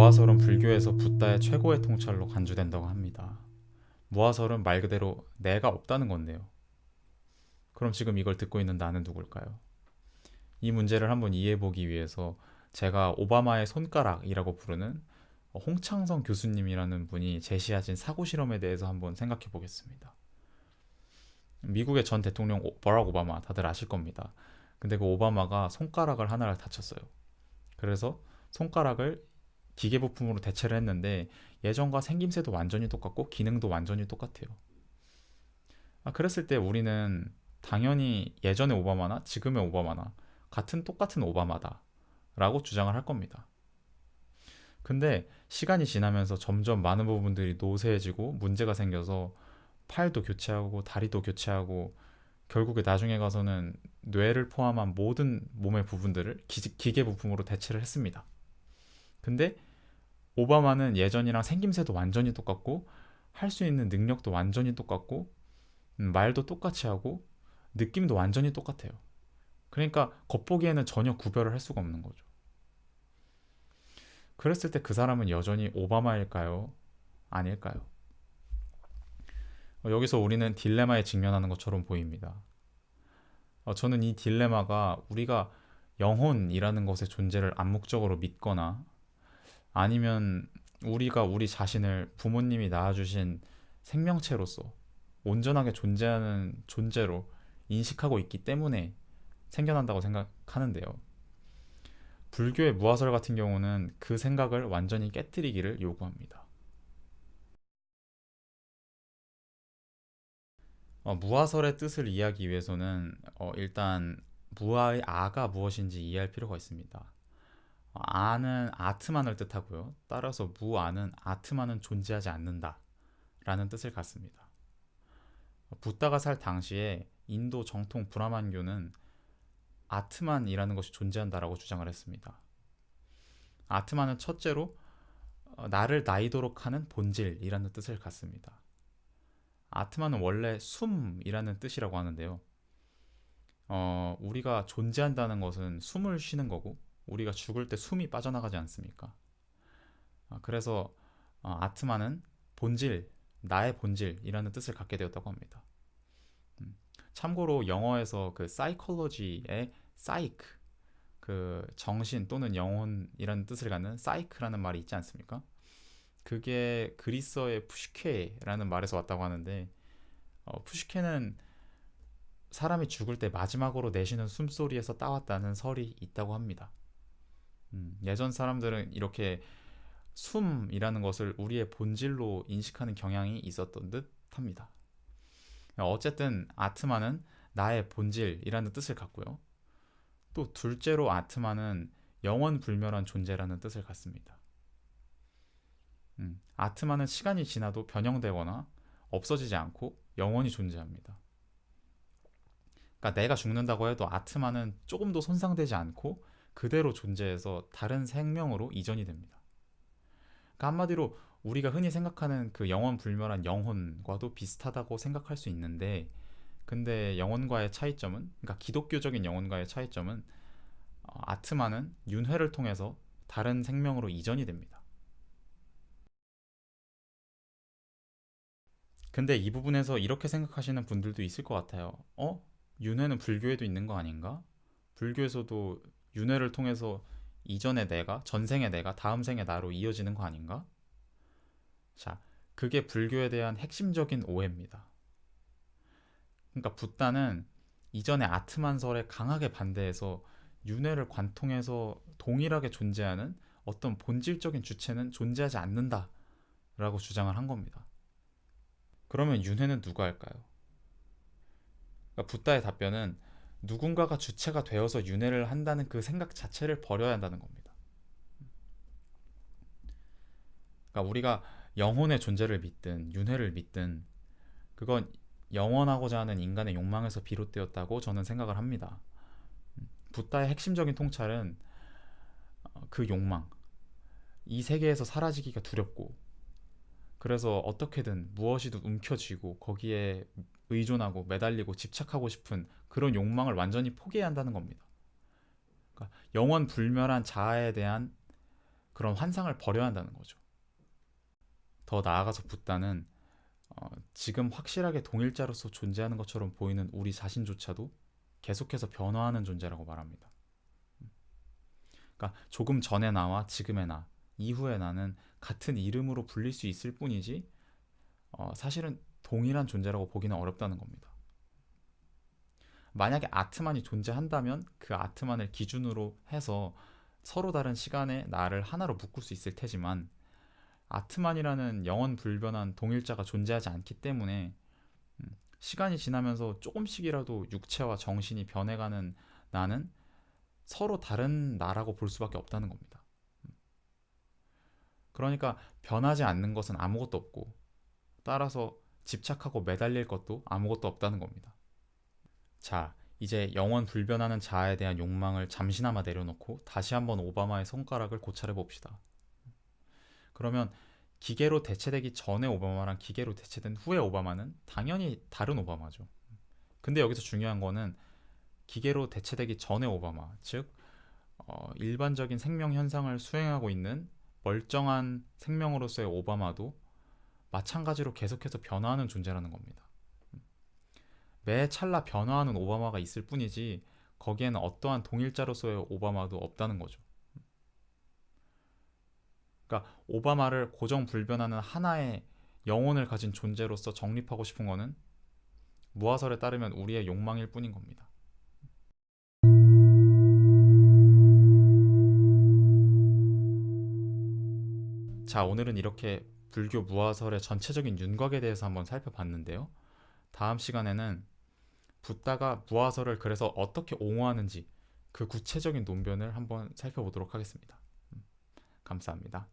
무아설은 불교에서 붓다의 최고의 통찰로 간주된다고 합니다. 무아설은 말 그대로 내가 없다는 건데요. 그럼 지금 이걸 듣고 있는 나는 누굴까요? 이 문제를 한번 이해해보기 위해서 제가 오바마의 손가락이라고 부르는 홍창성 교수님이라는 분이 제시하신 사고 실험에 대해서 한번 생각해 보겠습니다. 미국의 전 대통령 버락 오바마 다들 아실 겁니다. 근데 그 오바마가 손가락을 하나를 다쳤어요. 그래서 손가락을 기계 부품으로 대체를 했는데 예전과 생김새도 완전히 똑같고 기능도 완전히 똑같아요. 그랬을 때 우리는 당연히 예전의 오바마나 지금의 오바마나 같은 똑같은 오바마다 라고 주장을 할 겁니다. 근데 시간이 지나면서 점점 많은 부분들이 노쇠해지고 문제가 생겨서 팔도 교체하고 다리도 교체하고 결국에 나중에 가서는 뇌를 포함한 모든 몸의 부분들을 기계 부품으로 대체를 했습니다. 근데 오바마는 예전이랑 생김새도 완전히 똑같고 할 수 있는 능력도 완전히 똑같고 말도 똑같이 하고 느낌도 완전히 똑같아요. 그러니까 겉보기에는 전혀 구별을 할 수가 없는 거죠. 그랬을 때 그 사람은 여전히 오바마일까요? 아닐까요? 여기서 우리는 딜레마에 직면하는 것처럼 보입니다. 저는 이 딜레마가 우리가 영혼이라는 것의 존재를 암묵적으로 믿거나 아니면 우리가 우리 자신을 부모님이 낳아주신 생명체로서 온전하게 존재하는 존재로 인식하고 있기 때문에 생겨난다고 생각하는데요. 불교의 무아설 같은 경우는 그 생각을 완전히 깨뜨리기를 요구합니다. 무아설의 뜻을 이해하기 위해서는 일단 무아의 아가 무엇인지 이해할 필요가 있습니다. 아는 아트만을 뜻하고요. 따라서 무아는 아트만은 존재하지 않는다 라는 뜻을 갖습니다. 붓다가 살 당시에 인도 정통 브라만교는 아트만이라는 것이 존재한다라고 주장을 했습니다. 아트만은 첫째로 나를 나이도록 하는 본질이라는 뜻을 갖습니다. 아트만은 원래 숨이라는 뜻이라고 하는데요. 우리가 존재한다는 것은 숨을 쉬는 거고 우리가 죽을 때 숨이 빠져나가지 않습니까? 그래서 아트만은 본질, 나의 본질이라는 뜻을 갖게 되었다고 합니다. 참고로 영어에서 그 사이콜로지의 사이크, 그 정신 또는 영혼이라는 뜻을 갖는 사이크라는 말이 있지 않습니까? 그게 그리스어의 푸시케라는 말에서 왔다고 하는데 푸시케는 사람이 죽을 때 마지막으로 내쉬는 숨소리에서 따왔다는 설이 있다고 합니다. 예전 사람들은 이렇게 숨이라는 것을 우리의 본질로 인식하는 경향이 있었던 듯 합니다. 어쨌든 아트마는 나의 본질이라는 뜻을 갖고요. 또 둘째로 아트마는 영원 불멸한 존재라는 뜻을 갖습니다. 아트마는 시간이 지나도 변형되거나 없어지지 않고 영원히 존재합니다. 그러니까 내가 죽는다고 해도 아트마는 조금도 손상되지 않고 그대로 존재해서 다른 생명으로 이전이 됩니다. 그러니까 한마디로 우리가 흔히 생각하는 그 영원 불멸한 영혼과도 비슷하다고 생각할 수 있는데 근데 영혼과의 차이점은 그러니까 기독교적인 영혼과의 차이점은 아트마는 윤회를 통해서 다른 생명으로 이전이 됩니다. 근데 이 부분에서 이렇게 생각하시는 분들도 있을 것 같아요. 윤회는 불교에도 있는 거 아닌가? 불교에서도 윤회를 통해서 이전의 내가, 전생의 내가, 다음 생의 나로 이어지는 거 아닌가? 자, 그게 불교에 대한 핵심적인 오해입니다. 그러니까 붓다는 이전의 아트만설에 강하게 반대해서 윤회를 관통해서 동일하게 존재하는 어떤 본질적인 주체는 존재하지 않는다라고 주장을 한 겁니다. 그러면 윤회는 누가 할까요? 그러니까 붓다의 답변은 누군가가 주체가 되어서 윤회를 한다는 그 생각 자체를 버려야 한다는 겁니다. 그러니까 우리가 영혼의 존재를 믿든 윤회를 믿든 그건 영원하고자 하는 인간의 욕망에서 비롯되었다고 저는 생각을 합니다. 붓다의 핵심적인 통찰은 그 욕망, 이 세계에서 사라지기가 두렵고 그래서 어떻게든 무엇이든 움켜쥐고 거기에 의존하고 매달리고 집착하고 싶은 그런 욕망을 완전히 포기해야 한다는 겁니다. 그러니까 영원 불멸한 자아에 대한 그런 환상을 버려야 한다는 거죠. 더 나아가서 붓다는 지금 확실하게 동일자로서 존재하는 것처럼 보이는 우리 자신조차도 계속해서 변화하는 존재라고 말합니다. 그러니까 조금 전의 나와 지금의 나, 이후의 나는 같은 이름으로 불릴 수 있을 뿐이지 사실은 동일한 존재라고 보기는 어렵다는 겁니다. 만약에 아트만이 존재한다면 그 아트만을 기준으로 해서 서로 다른 시간에 나를 하나로 묶을 수 있을 테지만 아트만이라는 영원 불변한 동일자가 존재하지 않기 때문에 시간이 지나면서 조금씩이라도 육체와 정신이 변해가는 나는 서로 다른 나라고 볼 수밖에 없다는 겁니다. 그러니까 변하지 않는 것은 아무것도 없고 따라서 집착하고 매달릴 것도 아무것도 없다는 겁니다. 자, 이제 영원 불변하는 자아에 대한 욕망을 잠시나마 내려놓고 다시 한번 오바마의 손가락을 고찰해 봅시다. 그러면 기계로 대체되기 전의 오바마랑 기계로 대체된 후의 오바마는 당연히 다른 오바마죠. 근데 여기서 중요한 거는 기계로 대체되기 전의 오바마, 즉 일반적인 생명 현상을 수행하고 있는 멀쩡한 생명으로서의 오바마도 마찬가지로 계속해서 변화하는 존재라는 겁니다. 매 찰나 변화하는 오바마가 있을 뿐이지 거기에는 어떠한 동일자로서의 오바마도 없다는 거죠. 그러니까 오바마를 고정불변하는 하나의 영혼을 가진 존재로서 정립하고 싶은 거는 무화설에 따르면 우리의 욕망일 뿐인 겁니다. 자, 오늘은 이렇게 불교 무화설의 전체적인 윤곽에 대해서 한번 살펴봤는데요. 다음 시간에는 붓다가 무화설을 그래서 어떻게 옹호하는지 그 구체적인 논변을 한번 살펴보도록 하겠습니다. 감사합니다.